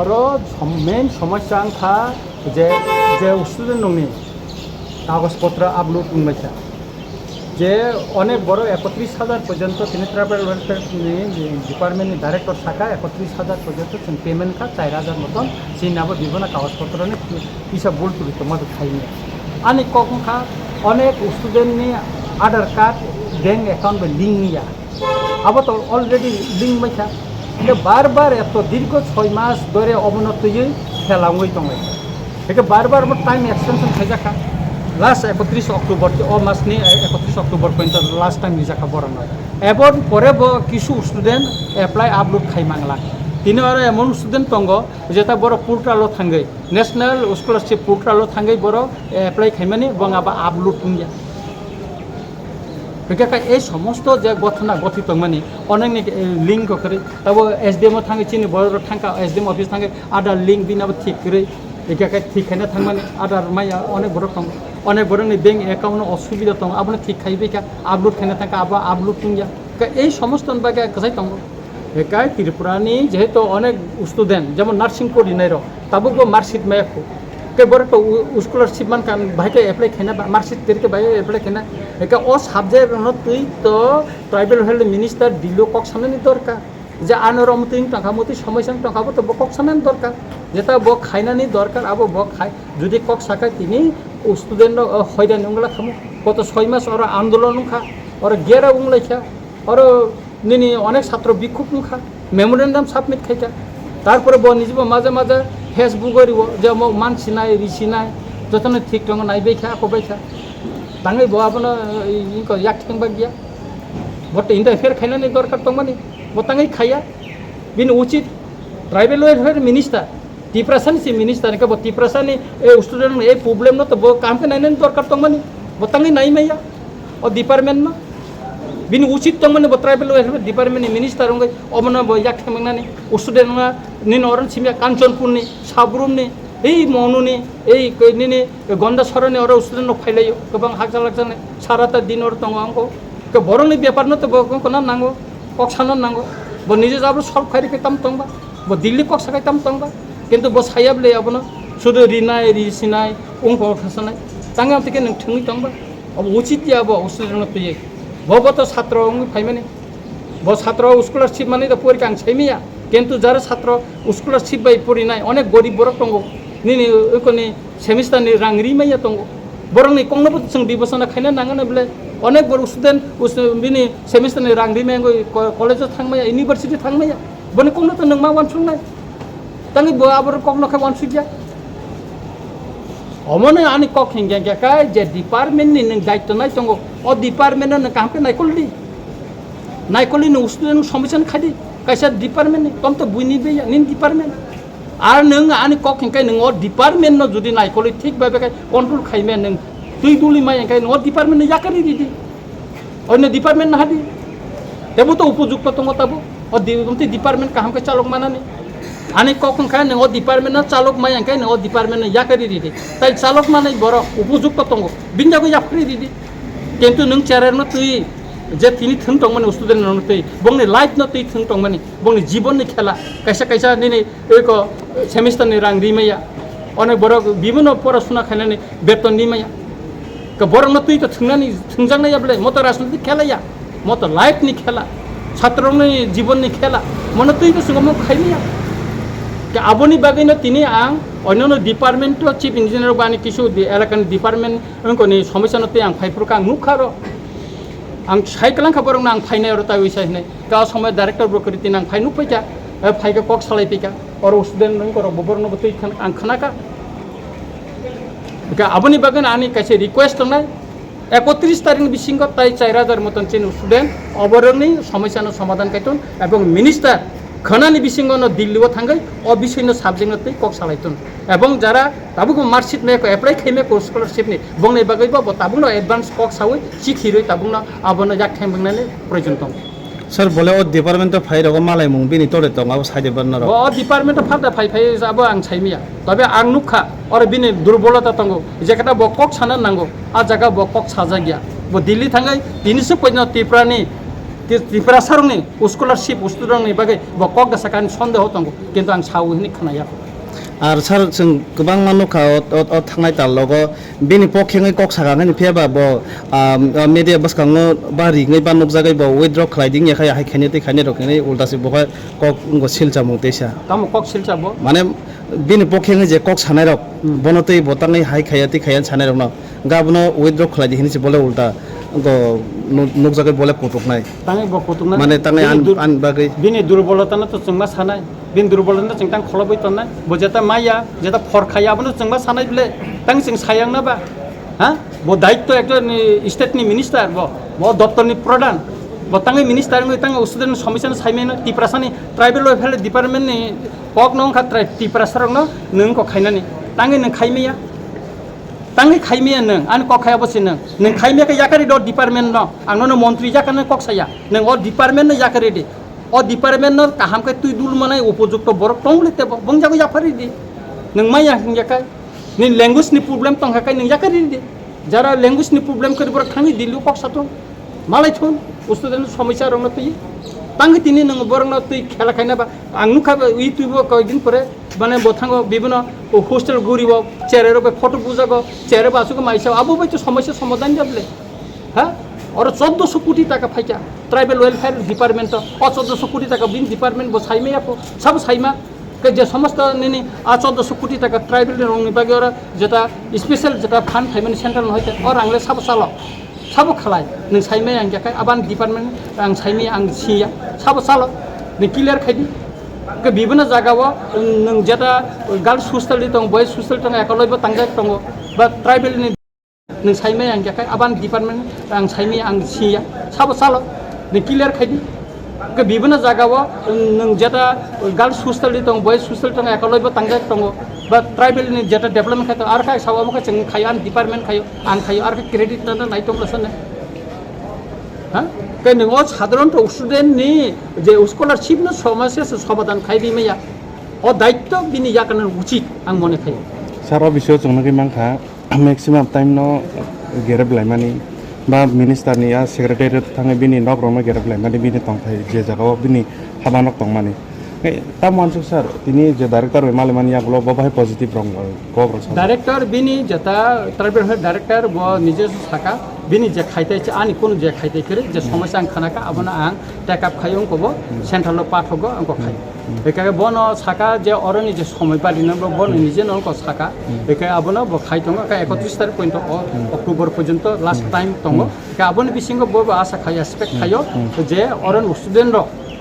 আরো মেইন সমস্যা আংখা যে যে স্টুডেন্ট নংনি কাগজপত্র আপলোড বুংবাইছা যে অনেক বড় 31,000 পর্যন্ত তিনি ট্রাইবেল ওয়েলফেয়ার ডিপার্টমেন্টনি ডাইরেক্টর থাকা 31,000 পর্যন্ত পেমেন্ট কা 4,000 মতন চিনাবো বিভিন্ন কাগজপত্র হিসাব বল তুলি তোমাদের খাইনি আনি কখা অনেক স্টুডেন্টনি আধার কার্ড ব্যাংক অ্যাকাউন্ট লিঙ্ক নিয়া আবার তো অলরেডি লিঙ্ক বাইছা কিন্তু বারবার এত দীর্ঘ 6 মাস ধরে অবনতিই খেলাঙ্গই দङ এটা বারবার টাইম এক্সটেনশন খাইজাখা লাস্ট 31 অক্টোবর ও মাসনি 31 অক্টোবর পর্যন্ত লাস্ট টাইম নিজাখা বরান এবং পরে কিছু স্টুডেন্ট এপ্লাই আপলোড খাইমাংলা তিনি আর এমন স্টুডেন্ট দङ যেটা বড় পোর্টালও থাঙ্গৈ ন্যাশনাল স্কলারশিপ পোর্টালও থাঙ্গৈ বড় এপ্লাই খাইমানি এবং আবার আপলোড তুঙ্গিয়া বেকার এই সমস্ত যে গঠনা গঠিত মানে অনেক লিঙ্ক করে তবে SDM থাঙ্গে চিনি বড় থাকা SDM অফিস থাঙ্গে আদার লিঙ্ক বিনাবো ঠিক করে এখানে ঠিক খাইনা থাং মানে আদার মাইয়া অনেক বড় দङ অনেক বড় ব্যাংক অ্যাকাউন্ট অসুবিধা দङ আপনি ঠিক খাইবেকা আপলোড খাইনা থাকা আবার আপলোড তুঙ্গিয়া এই সমস্ত বাকে কোথায় দङ একাই ত্রিপুরানি যেহেতু অনেক স্টুডেন্ট যেমন নার্সিং পড়ি নাই তাবুকবো মার্কশিট মায়াখো কে বড় তো স্কলারশিপ মান কান ভাইকে এপ্লাই খাইনা মার্কশিট তেরকে ভাই এপ্লাই খাইনা একা ও সাবজেক্ট ন তুই তো ট্রাইবেল হেলথ মিনিস্টার দিলো কক সামনে দরকার যে আনরম তুই টাকা মতি সমস্যা টাকা তো কক সামনে দরকার যেটা ব খাইনানি দরকার আবো ব খাই যদি কক সাকায় তিনি স্টুডেন্ট হয়রানি উংলা খামো কত 6 মাস ওরা আন্দোলন খা ওরা গেরা উংলাইখা ওরা নিনি অনেক ছাত্র বিক্ষোভ মুখা মেমোরেন্ডাম সাবমিট খাইকা তারপরে নিজব মাঝে মাঝে ফেসবুক করিব যে মানসি নাই রিসি নাই যতন ঠিক দङ নাইবাইখা আকবাইখা তাঙ্গै বহাবনা ইয়াক থাংবা গিয়া বটে ইন্টারফেয়ার খাইনানি দরকার দङ মানে বতাঙ্গै খাইয়া বিন উচিত ট্রাইবেল ওয়েলফেয়ার মিনিস্টার টিপ্রাসানি সি मिनिस्टर के टिप्रासानी स्टूडेंट ए प्रॉब्लम न तो काम के नाइनानि दरकार दङ माने बतांगै नाइमाया और डिपार्टमेंट न बिनि उचित दङ माने ट्राइबल वेलफेयर डिपार्टमेंट मिनिस्टर होंगे अमन याक थांनानै स्टूडेंट निन अरन सिमिया कांचनपुरनि साब्रुमनि এই মনুনি এই নিনি গন্ডাসরনি ওরা স্টুডেন্ট ফাইলাयो गोबां हाजार लाख जाने साराता दिन और दङ आंखौ बरंनि बेपार न तो कोना नांगौ कक सानन नांगौ ब निजे जाबो सल्व खारिके ताम दंबा ब दिल्ली कक साकाय ताम दंबा কিন্তু ব সায়াবলে আবনো শুধু রিনাই রিসিনাই উংফ খাসানাই তাঙ্গে আমতে কে নং থংই দংবা अब उचित या ब स्टुडेंट तुये ब तो छात्र फाइमाने ब छात्र स्कलारशिप माने तो परीक्षा आं छैमिया किन्तु जार छात्र स्कलारशिप बाय परिनाय अनेक गरीब बरक दङ निनि ओकनि सेमिस्टारनि रां रिमाया दङ बरंनि कंनबो जों बिबसना खायना नांगोन बले अनेक बर स्टुडेंट बिनि सेमिस्टारनि रां रिमाया कलेज थांमाया इउनिभार्सिटी थांमाया बने कंनो तो नों मा वानसुंनाय तांगे ब आबर कखनो खा वानसुजिया अमने आनि कक हेंग्या काय जे डिपार्टमेंट नि नों दायित्व नाय दङ अ डिपार्टमेंट न कामके नायकलदि नायकलि नों स्टुडेंट समिशन खादि कायसा डिपार्टमेंट नि तम तो बुइनि बे निन डिपार्टमेंट आर नों आनि कक हेंखाय नों अ डिपार्टमेंट न जुदि नायकलि ठीक भाबे काय कंट्रोल खायमे नों तुइ दुलि माय हेंखाय नों डिपार्टमेंट याकारि दिदि अन्य डिपार्टमेंट नाहादि तेबो तो उपयुक्त दङ ताबो अ डिपार्टमेंट कामके चालक मानानि आनी कखन खाय नों डिपार्टमेंट चालक माय हेंखाय नों डिपार्टमेंट याकारि दिदि ताई चालक माने बर उपयुक्त दङ बिनजागो याफरि दिदि किन्तु नों चेरार न तुइ जे तिनि थं दं माने स्टुडेंट न तुइ बंनि लाइफ न तुइ थं दं माने बंनि जीवननि खेला कैसा कैसा दिनै एको सेमिस्टारनि रां रिमाया अनेक बर विभिन्न पढ़ाशुना खायनानै बेतन रिमाया क बर न तुइ त थंनानै थंजांनाया बले मत राजनीतिक खेलाया मत लाइफनि खेला छात्रनि जीवननि खेला मन तुइ त संगम खायनिया आबोनी बागैनो तिनी आं अन्य डिपार्टमेंट चीफ इंजिनियर बानी किसु एलाकानि डिपार्टमेंट उनकोनि समस्यानते आं फाइफोरखौ आं नुखारो आं साइकेलां खबरं आं फाइनाय और ताविसा हिनै का समय डाइरेक्टर ब्रोकरिति आं फाइ नुफैका फाइका कक सालायफैका और स्टुडेंट नंकर बबरनो बतै आं खनाका का आबोनी बागैनो आनि कायसे रिक्वेस्ट दंनाय 31 तारिख बिसिंग ताई 4000 मतन चिन स्टुडेंट अबरनि समस्यानो समाधान कायतन एवं मिनिस्टार खनानि बिसिंगनो दिल्लीआव थांगै अ बिसयनो साबजेक्ट नते कक सालायतन एवं जारा ताबुको मार्कशीट मेको एप्लाई खैमेको स्कलारशिपनि बंनै बागैबो ताबुनो एडभान्स कक सावै सिखिरै ताबुनो आबनो याक थांबंनानै प्रयोजन दं सर बोले ओ डिपार्टमेंट फाइ रगो मालाय मुं बिनि तरे दं आबो साइडे बन्नर अ डिपार्टमेंट फादा फाइ जाबो आं साइमिया तबे आं नुखा और बिनि दुर्बलता दंगो जेकाटा ब कक साना नांगो आ जागा ब कक साजा गया bo Delhi thangai tinisi poino Tripura sarungni scholarship studentni bagai bo kok da sakan sondeho tongo kintu ang sawu hini khanaya আর স্যার जों गोबां मानुखा थांनाय तालगो बेनि पखेङै कक सागाङै फेबा ब मिडिया बसखाङो बारिङै बा नबजागै ब विथड्र खालायदिं याखाय हायखायने दैखायने रखनै उल्टासि बहाय कक उंगो सिलचा मुंतेसा tamo kok silcha bo माने बेनि पखेङै जे कक सानाय रक बनतै बताङै हायखाया दैखाया सानाय रक न गाबनो विथड्र खालायदिहिनि बले उल्टा गो नबजागै बले पटकनाय tangai bo kutumna माने ताङै आन बागै bini durbolata na to chungma sanai bin durbolata na chingtang kholoboi tonai bo jeta maya jeta phorkhaya abono chungma sanai bile tang ching sayang na ba ha bo daitto ekjon state ni minister bo dottor ni pradhan bo tangai minister ngi tang student commission saime na tiprasani tribal welfare department ni kok nong khatra tiprasarong no nung ko khainani tangai nang khaimeya tangai khaimeya nang an kok khaya bosin nang khaimeya ka yakari do department no angno no montri jakana kok saya nang o department no yakari di o department no kaham kai tui dul manai upojukto borok tonglite bongjago yapari di nang maya yakai ni language ni problem tong hakai nang yakari di jara language ni problem kari borok thangi dilu kok sato malai thon student সমস্যা রং না তুই tangi tini nang borok na tui khela khaina ba ang nukha ui tui bo koidin pore মানে বথাঙ্গ বিভিন্ন hostel ঘুরিব চেয়ারের উপরে photo বুঝাবো চেয়ারে বাসুকে মাইসা আবু ভাই তো সমস্যার সমাধান যাবলে হ্যাঁ ওর 1400 কোটি টাকা ফাইকা ট্রাইবেল ওয়েলফেয়ার ডিপার্টমেন্ট ও 1400 কোটি টাকা বিন ডিপার্টমেন্ট বো সাইমে আপো সব সাইমা কে যে সমস্ত নিনি 1400 কোটি টাকা ট্রাইবেল রংনি বাগে ওরা যেটা স্পেশাল যেটা ফান্ড থাইমেন সেন্ট্রাল হইতে ওর আংলে সব চালো সব খালাই নং সাইমে আং জাকাই আবান ডিপার্টমেন্ট আং সাইমে আং সিয়া সব চালো নি clear খাইদি ke bibina jagao nang jeta girls hostel tong boys hostel tong ekoloibo tangjak tongo ba tribal ni nang saime ang jakai aban department ang saime ang sia sabo salo ni clear khaidi ke bibina jagao nang jeta girls hostel tong boys hostel tong ekoloibo tangjak tongo ba tribal ni jeta development khaito ar khai sawa mo cheng khayan department khayo ang khayo ar credit na nai tong lasan ha ke nang o সাধারণত student ni je scholarship no সমস্যা সমাধান খাইবি মেয়া ও দায়িত্ব বিনি ইয়াকানো উচিত আং মনে খাই সারা বিষয় জংনাকি মাংখা ম্যাক্সিমাম টাইম নো গেরেব লাইমানি বা minister ni a secretariat thangai bini nok roma gere blai mani bini tong thai je jagao bini habanok tong mani ta mansuk sir tini je director male mani aglo babai positive rong ko director বিনি যেটা tribal director ব নিজে থাকা বিনি যে খাইতেছে আনি কোন যে খাইতে করে যে সমস্যা আং খানাকা আবনা আং টেক আপ খাইং কব সেন্ট্রাল পাঠক আং খাই একাকে বন সাকা যে অরনি যে সময় পালি না বন নিজে নক সাকা একে আবনা ব খাই দङ কা 31 তারিখ পর্যন্ত অক্টোবর পর্যন্ত লাস্ট টাইম দङ কা আবনি বিসিঙ্গ ব আশা খাই এক্সপেক্ট খাইও যে অরন স্টুডেন্ট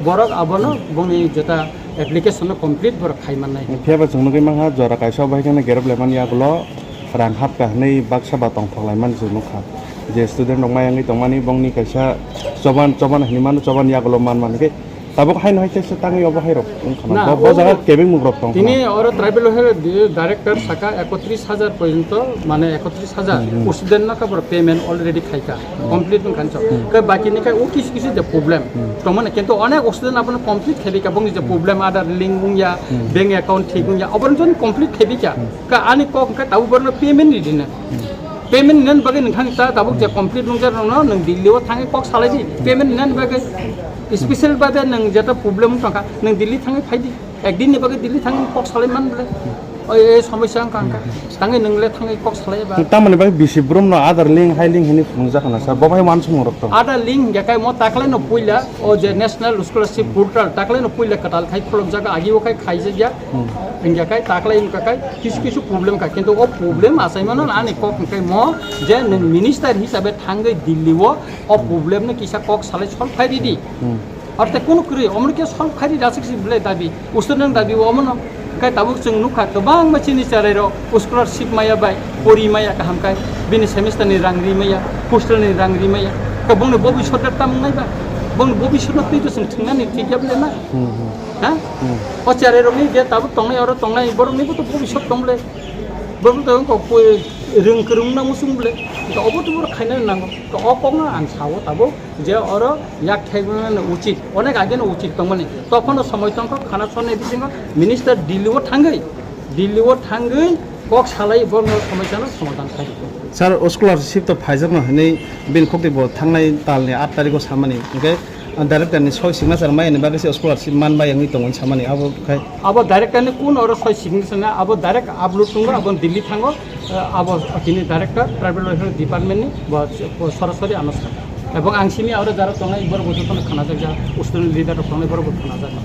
বরক আবনো বনি যেটা application complete bor khaiman nai pheba jungnuki mangha jora kaisa bai kana gerab lemani aglo ran hap ka nei baksa batong tholai man junukha je student rok mayangi tongmani bongni kaisa choban himanu choban yaglo man ke tabok hain hoite se tangi obo hairok khana bo jaga kebing mugrok tong তিনি ওর tribal director সাকা 31000 পর্যন্ত মানে 31000 student না কাবর payment already খাইকা complete কানছ কে বাকি নিকা ও কিছু কিছু যে problem তো মানে কিন্তু অনেক স্টুডেন্ট আপন কমপ্লিট খেবিকা বং যে প্রবলেম আদার লিঙ্ক উইয়া ব্যাংক অ্যাকাউন্ট ঠিক উইয়া অবন জন কমপ্লিট খেবিকা কা আনি কক কা তাউ বর্ন পেমেন্ট দিনা पेमेंट नन बागे नोंथांनि ता दाबो जे कमप्लिट नंजार न नों दिल्लीयाव थाङै कक सालायदि पेमेंट नन बागे स्पेशल बादे नों जेटा प्रब्लेम थांखा नों दिल्ली थाङै फायदि एकदिननि बागे दिल्ली थाङै कक सालायमान बले ओइ समस्या आंका थाङै नोंले थाङै कक सालायबा tamani bai bisi brum no other link high link hini phungja kana sa babai wan sum rok tong ada link jakai mo takle no puila o je national scholarship portal takle no puila katal khai prolog jaga agi o khai khaije ja jakai takle in kakai kisu problem ka kintu o problem asai mano ani kok kai mo je minister hisabe thangai dilli o problem ne kisa kok salai solve khai di অর্থাৎ কোন করে অমরকে solve খাই রাসি বলে দাবি উস্তুদন দাবি অমন কাই তাবুক जों नुखा गोबां मानसिनि चारेरो स्कलारशिप माया बाय परि माया गाहाम काय बिनि सेमिस्टारनि रांरि माया हस्टेलनि रांरि माया का बुंनो भबिष्यत तामनाय बा बुंनो भबिष्यत तैतो जों थिंनानै थिगाबले ना हा ओ चारेरोनि जे ताबु तंनाय आरो तंनाय बरनिबो तो भबिष्यत दंले बरन तो को रोंखरुं ना मुसुंबले तो अबतो बर खायना नांगौ तो अकंना आं सावो ताबो जे अर याक थाइबोन उचित अनेक आगेन उचित तंमनि तखन समय तंख खाना सने बिसिंग मिनिस्टार दिल्लीयाव थांगै kok salai borno সমস্যা সমাধান থাকে স্যার স্কলারশিপ তো ফাইজার না হনে বিন খকটি ব থাंनाय तालनि 8 तारिखआव सामानि ओमफ्राय डाइरेक्टरनि सय सिगनेचार मायनि बागैसो स्कलारशिप मानबाय आंनि दंमोन सामानि आबो खाय अब डाइरेक्टरनि कुन अर सय सिगनेचार ना अब डाइरेक्ट आपलोड tungo अब दिल्ली थांगो अब किनि डाइरेक्टर प्राइभेट वेलफेयर डिपार्टमेन्टनि सरासरि आनुষ্ঠাन এবং আংসিমি আরো যারা তংনাই বড় বড় খানা জায়গা উস্তুনি লিডার তংনাই বড় বড় খানা জায়গা